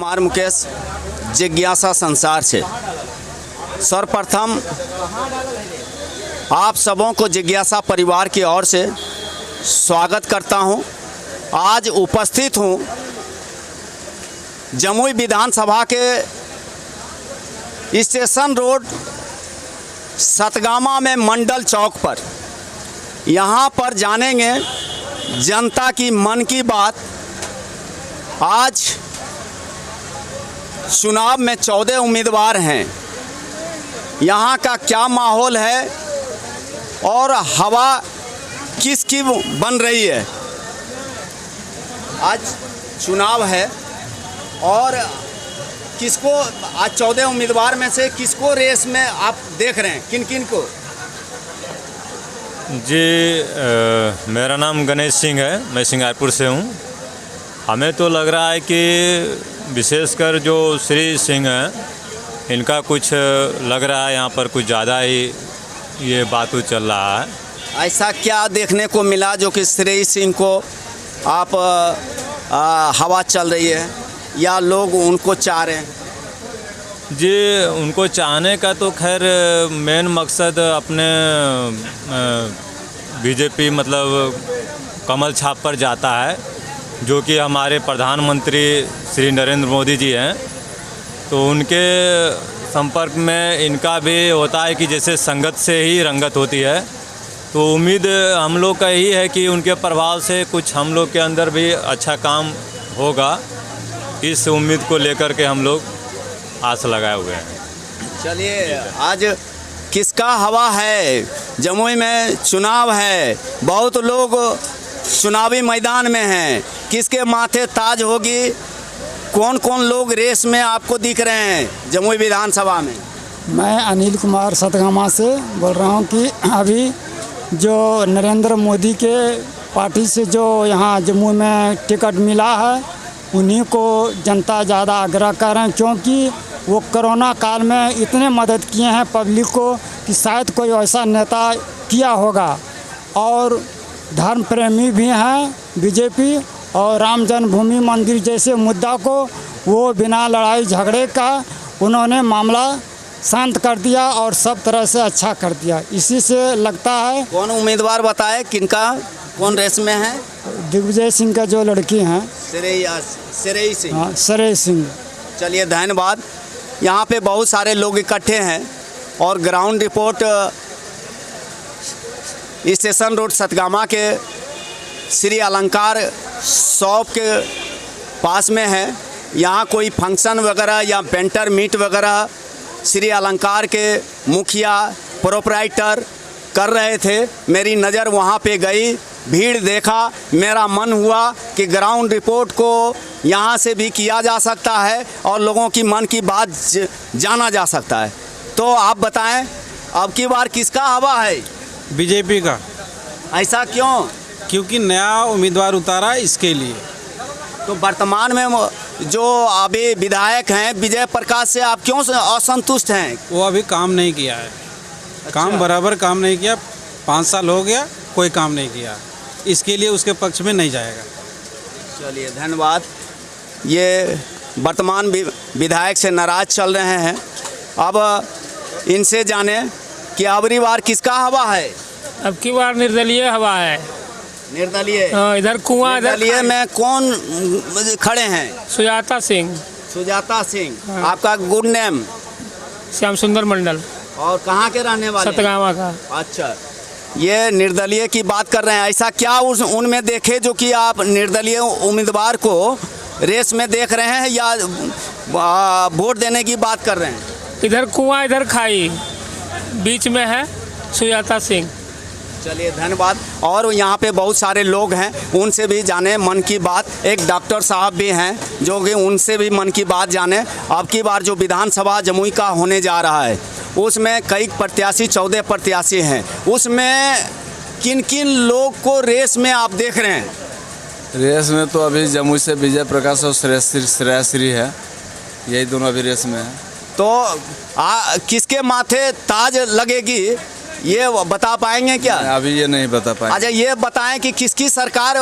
कुमार मुकेश जिज्ञासा संसार से। सर्वप्रथम आप सबों को जिज्ञासा परिवार की ओर से स्वागत करता हूं। आज उपस्थित हूं जमुई विधानसभा के स्टेशन रोड सतगामा में मंडल चौक पर। यहां पर जानेंगे जनता की मन की बात। आज चुनाव में 14 उम्मीदवार हैं। यहाँ का क्या माहौल है और हवा किसकी बन रही है। आज चुनाव है और किसको आज 14 उम्मीदवार में से किसको रेस में आप देख रहे हैं, किन किन को? जी मेरा नाम गणेश सिंह है, मैं सिंगारपुर से हूँ। हमें तो लग रहा है कि विशेषकर जो श्री सिंह हैं, इनका कुछ लग रहा है यहाँ पर कुछ ज़्यादा ही ये बात चल रहा है। ऐसा क्या देखने को मिला जो कि श्री सिंह को आप हवा चल रही है या लोग उनको चाह रहे हैं? जी उनको चाहने का तो खैर मेन मकसद अपने बीजेपी मतलब कमल छाप पर जाता है, जो कि हमारे प्रधानमंत्री श्री नरेंद्र मोदी जी हैं। तो उनके संपर्क में इनका भी होता है कि जैसे संगत से ही रंगत होती है। तो उम्मीद हम लोग का यही है कि उनके प्रभाव से कुछ हम लोग के अंदर भी अच्छा काम होगा। इस उम्मीद को लेकर के हम लोग आस लगाए हुए हैं। चलिए, आज किसका हवा है? जमुई में चुनाव है, बहुत लोग चुनावी मैदान में हैं। किसके माथे ताज होगी? कौन कौन लोग रेस में आपको दिख रहे हैं जमुई विधानसभा में? मैं अनिल कुमार सतगामा से बोल रहा हूं कि अभी जो नरेंद्र मोदी के पार्टी से जो यहाँ जमुई में टिकट मिला है, उन्हीं को जनता ज़्यादा आग्रह कर रहे हैं, क्योंकि वो कोरोना काल में इतने मदद किए हैं पब्लिक को कि शायद कोई ऐसा नेता किया होगा। और धर्म प्रेमी भी हैं बीजेपी, और राम जन्मभूमि मंदिर जैसे मुद्दा को वो बिना लड़ाई झगड़े का उन्होंने मामला शांत कर दिया और सब तरह से अच्छा कर दिया। इसी से लगता है। कौन उम्मीदवार बताए, किनका कौन रेस में है? दिग्विजय सिंह का जो लड़की हैं, श्रेय सिंह। हाँ, श्रेय सिंह। चलिए, धन्यवाद। यहाँ पे बहुत सारे लोग इकट्ठे हैं और ग्राउंड रिपोर्ट स्टेशन रोड सतगामा के श्री अलंकार शॉप के पास में है। यहाँ कोई फंक्शन वगैरह या पेंटर मीट वगैरह श्री अलंकार के मुखिया प्रोपराइटर कर रहे थे। मेरी नज़र वहाँ पे गई, भीड़ देखा, मेरा मन हुआ कि ग्राउंड रिपोर्ट को यहाँ से भी किया जा सकता है और लोगों की मन की बात जाना जा सकता है। तो आप बताएं, अब की बार किसका हवा है? बीजेपी का। ऐसा क्यों? क्योंकि नया उम्मीदवार उतारा इसके लिए। तो वर्तमान में जो अभी विधायक हैं विजय प्रकाश से आप क्यों असंतुष्ट हैं? वो अभी काम नहीं किया है। काम बराबर काम नहीं किया, 5 साल हो गया, कोई काम नहीं किया। इसके लिए उसके पक्ष में नहीं जाएगा। चलिए, धन्यवाद। ये वर्तमान विधायक से नाराज चल रहे हैं। अब इनसे जाने कि अबरी बार किसका हवा है? अब की बार निर्दलीय हवा है। निर्दलीय? इधर कुआं, इधर निर्दलीय में कौन खड़े हैं? सुजाता सिंह। सुजाता सिंह। आपका गुड नेम? श्याम सुंदर मंडल। और कहाँ के रहने वाले? सतगामा का। अच्छा, ये निर्दलीय की बात कर रहे हैं। ऐसा क्या उनमें देखे जो कि आप निर्दलीय उम्मीदवार को रेस में देख रहे हैं या वोट देने की बात कर रहे हैं? इधर कुआं, इधर खाई, बीच में है सुजाता सिंह। चलिए, धन्यवाद। और यहाँ पे बहुत सारे लोग हैं, उनसे भी जाने मन की बात। एक डॉक्टर साहब भी हैं जो कि उनसे भी मन की बात जाने। अब की बार जो विधानसभा जमुई का होने जा रहा है, उसमें कई प्रत्याशी 14 प्रत्याशी हैं। उसमें किन किन लोग को रेस में आप देख रहे हैं? रेस में तो अभी जमुई से विजय प्रकाश और श्रेयश्री है, यही दोनों अभी रेस में है। तो किसके माथे ताज लगेगी ये बता पाएंगे क्या? अभी ये नहीं बता पाए। अच्छा ये बताएं कि किसकी सरकार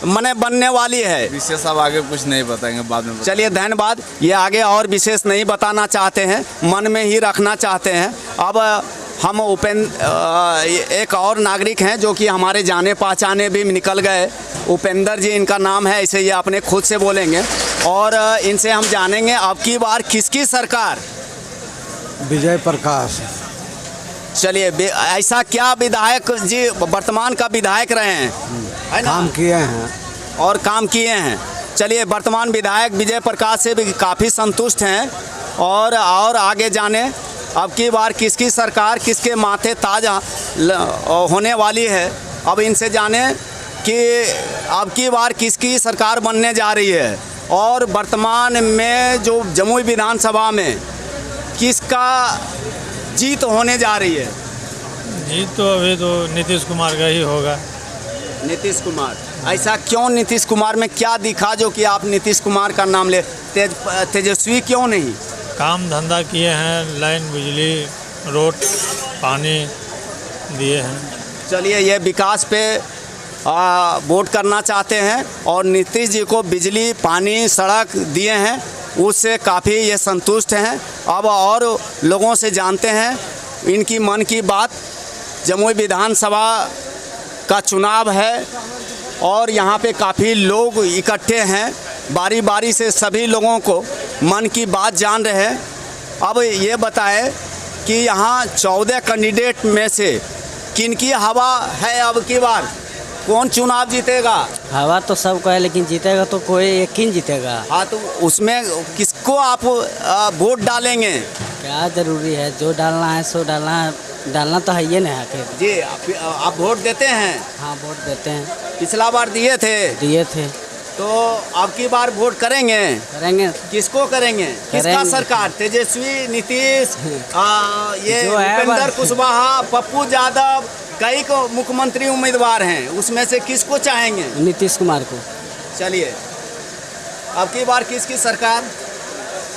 मने बनने वाली है? विशेष अब आगे कुछ नहीं बताएंगे, बाद में बताएंगे। चलिए धन्यवाद। ये आगे और विशेष नहीं बताना चाहते हैं, मन में ही रखना चाहते हैं। अब हम एक और नागरिक हैं जो कि हमारे जाने पहचाने भी निकल गए। उपेंद्र जी इनका नाम है, इसे ये अपने खुद से बोलेंगे और इनसे हम जानेंगे अब की बार किसकी सरकार? विजय प्रकाश। चलिए ऐसा क्या विधायक जी वर्तमान का विधायक रहे हैं, है ना? काम किए हैं और काम किए हैं। चलिए वर्तमान विधायक विजय प्रकाश से भी काफ़ी संतुष्ट हैं और आगे जाने अब की बार किसकी सरकार किसके माथे ताज होने वाली है। अब इनसे जाने कि अब की बार किसकी सरकार बनने जा रही है और वर्तमान में जो जमुई विधानसभा में किसका जीत होने जा रही है? जीत तो अभी तो नीतीश कुमार का ही होगा। नीतीश कुमार। ऐसा क्यों? नीतीश कुमार में क्या दिखा जो कि आप नीतीश कुमार का नाम ले? तेजस्वी क्यों नहीं? काम धंधा किए हैं, लाइन बिजली रोड पानी दिए हैं। चलिए ये विकास पे वोट करना चाहते हैं और नीतीश जी को बिजली पानी सड़क दिए हैं, उससे काफ़ी ये संतुष्ट हैं। अब और लोगों से जानते हैं इनकी मन की बात। जमुई विधानसभा का चुनाव है और यहाँ पे काफ़ी लोग इकट्ठे हैं, बारी बारी से सभी लोगों को मन की बात जान रहे हैं। अब ये बताएं कि यहाँ 14 कैंडिडेट में से किनकी हवा है अब की बार? कौन चुनाव जीतेगा? हवा तो सबको है लेकिन जीतेगा तो कोई एक ही जीतेगा। हाँ तो उसमें किसको आप वोट डालेंगे? क्या जरूरी है, जो डालना है सो डालना तो है ही ना आखिर। जी आप वोट देते हैं? हाँ वोट देते हैं। पिछला बार दिए थे तो अब की बार वोट करेंगे? किसको करेंगे? किसका सरकार? तेजस्वी, नीतीश, ये उपेंद्र कुशवाहा, पप्पू यादव, कई को मुख्यमंत्री उम्मीदवार हैं, उसमें से किसको चाहेंगे? नीतीश कुमार को। चलिए अब की बार किसकी सरकार?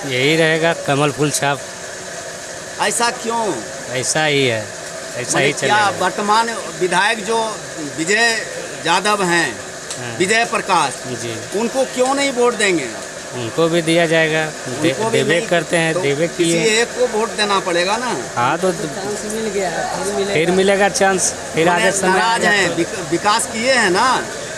यही रहेगा, कमल फूल छाप। ऐसा क्यों? ऐसा ही है, ऐसा ही चलेगा। क्या वर्तमान विधायक जो विजय यादव हैं, विजय प्रकाश जी, उनको क्यों नहीं वोट देंगे? उनको भी दिया जाएगा, देवे करते हैं, तो देवे किसी एक को वोट देना पड़ेगा ना। हाँ तो फिर मिलेगा चांस, फिर आगे नाराज हैं, विकास किए हैं ना?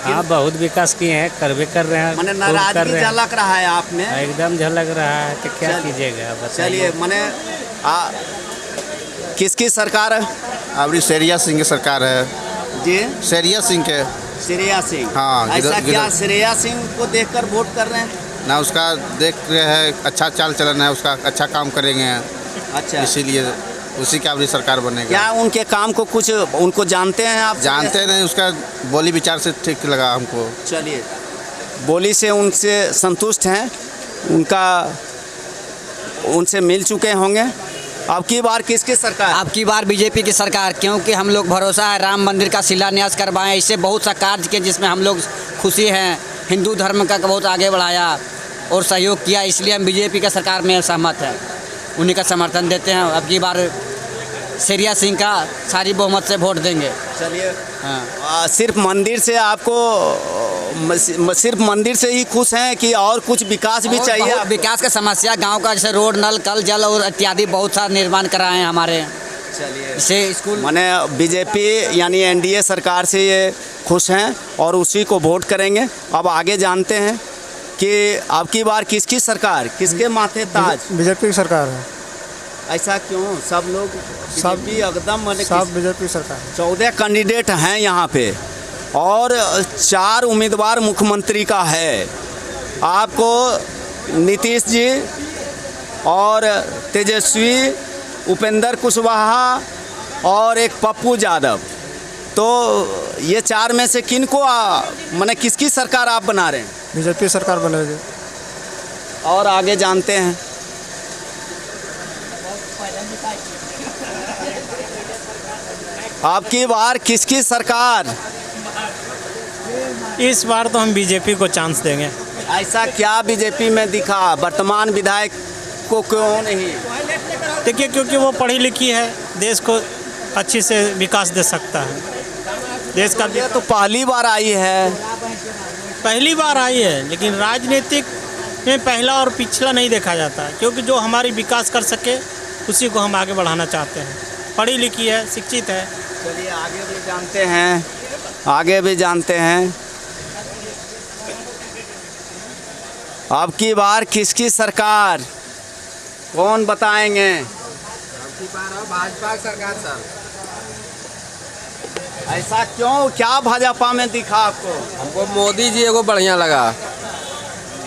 हाँ बहुत विकास किए हैं, करवे कर रहे हैं। मैंने नाराजगी झलक रहा है आप में, एकदम झलक रहा है, तो क्या कीजिएगा? चलिए मैंने किसकी सरकार है? अभी श्रेया सिंह की सरकार है जी। श्रेया सिंह के। श्रेया सिंह। हाँ। ऐसा क्या श्रेया सिंह को देखकर वोट कर रहे हैं? ना उसका देख रहे हैं, अच्छा चाल चलन है उसका, अच्छा काम करेंगे। अच्छा इसीलिए उसी का अभी सरकार बनेगा। क्या उनके काम को कुछ उनको जानते हैं आप? जानते नहीं, उसका बोली विचार से ठीक लगा हमको। चलिए बोली से उनसे संतुष्ट हैं, उनसे मिल चुके होंगे। अब की बार किसकी सरकार? अब की बार बीजेपी की सरकार, क्योंकि हम लोग भरोसा है राम मंदिर का शिलान्यास करवाएं, इससे बहुत सा कार्य किए जिसमें हम लोग खुशी हैं। हिंदू धर्म का बहुत आगे बढ़ाया और सहयोग किया, इसलिए हम बीजेपी की सरकार में सहमत हैं, उन्हीं का समर्थन देते हैं। अब की बार श्रेया सिंह का सारी बहुमत से वोट देंगे। चलिए हाँ। सिर्फ मंदिर से ही खुश हैं कि और कुछ विकास भी चाहिए? विकास का समस्या गांव का, जैसे रोड, नल, कल, जल और इत्यादि बहुत सारा निर्माण कराए हैं हमारे। चलिए से स्कूल माने बीजेपी यानी एनडीए सरकार से ये खुश हैं और उसी को वोट करेंगे। अब आगे जानते हैं कि अब की बार किसकी सरकार, किसके माथे ताज? बीजेपी की सरकार है। ऐसा क्यों? सब लोग बीजेपी एकदम सब बीजेपी सरकार। 14 कैंडिडेट हैं यहाँ पे और 4 उम्मीदवार मुख्यमंत्री का है। आपको नीतीश जी और तेजस्वी, उपेंद्र कुशवाहा और एक पप्पू यादव, तो ये 4 में से किनको माने किसकी सरकार आप बना रहे हैं? बीजेपी सरकार बनेगी। और आगे जानते हैं। आपकी बार किसकी सरकार? इस बार तो हम बीजेपी को चांस देंगे। ऐसा क्या बीजेपी में दिखा? वर्तमान विधायक को क्यों नहीं? देखिए क्योंकि वो पढ़ी लिखी है, देश को अच्छी से विकास दे सकता है देश का। ये तो पहली बार आई है। पहली बार आई है, लेकिन राजनीतिक में पहला और पिछला नहीं देखा जाता, क्योंकि जो हमारी विकास कर सके उसी को हम आगे बढ़ाना चाहते हैं। पढ़ी लिखी है, शिक्षित है। चलिए आगे भी जानते हैं, आगे भी जानते हैं। अब की बार किसकी सरकार, कौन बताएंगे? भाजपा सरकार सर। ऐसा क्यों, क्या भाजपा में दिखा आपको? हमको मोदी जी को बढ़िया लगा।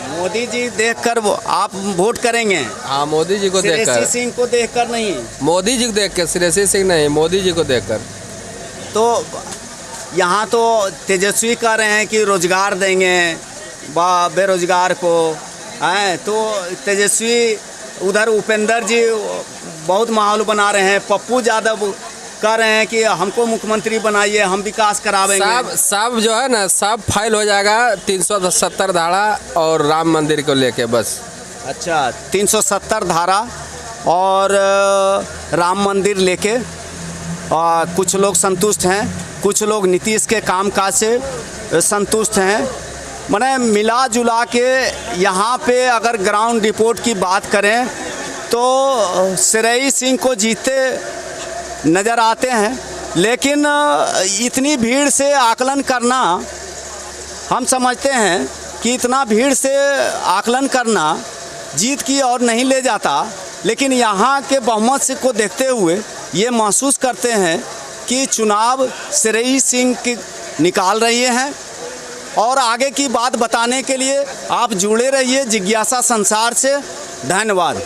मोदी जी देखकर आप वोट करेंगे? हाँ, मोदी जी को देखकर। श्रेयसी सिंह को देखकर नहीं? मोदी जी को देख कर, श्रेयसी सिंह नहीं, मोदी जी को देखकर। तो यहाँ तो तेजस्वी कह रहे हैं कि रोजगार देंगे बेरोजगार को, हैं? तो तेजस्वी, उधर उपेंद्र जी बहुत माहौल बना रहे हैं। पप्पू यादव कह रहे हैं कि हमको मुख्यमंत्री बनाइए, हम विकास करावेंगे। सब जो है ना, सब फाइल हो जाएगा 370 धारा और राम मंदिर को लेके बस। अच्छा, 370 धारा और राम मंदिर लेके कुछ लोग संतुष्ट हैं, कुछ लोग नीतीश के कामकाज से संतुष्ट हैं। माने मिला जुला के यहाँ पे अगर ग्राउंड रिपोर्ट की बात करें तो श्रेयसी सिंह को जीते नज़र आते हैं, लेकिन इतनी भीड़ से आकलन करना, हम समझते हैं कि इतना भीड़ से आकलन करना जीत की ओर नहीं ले जाता। लेकिन यहाँ के बहुमत से को देखते हुए ये महसूस करते हैं कि चुनाव श्रेयसी सिंह की निकाल रही हैं। और आगे की बात बताने के लिए आप जुड़े रहिए जिज्ञासा संसार से। धन्यवाद।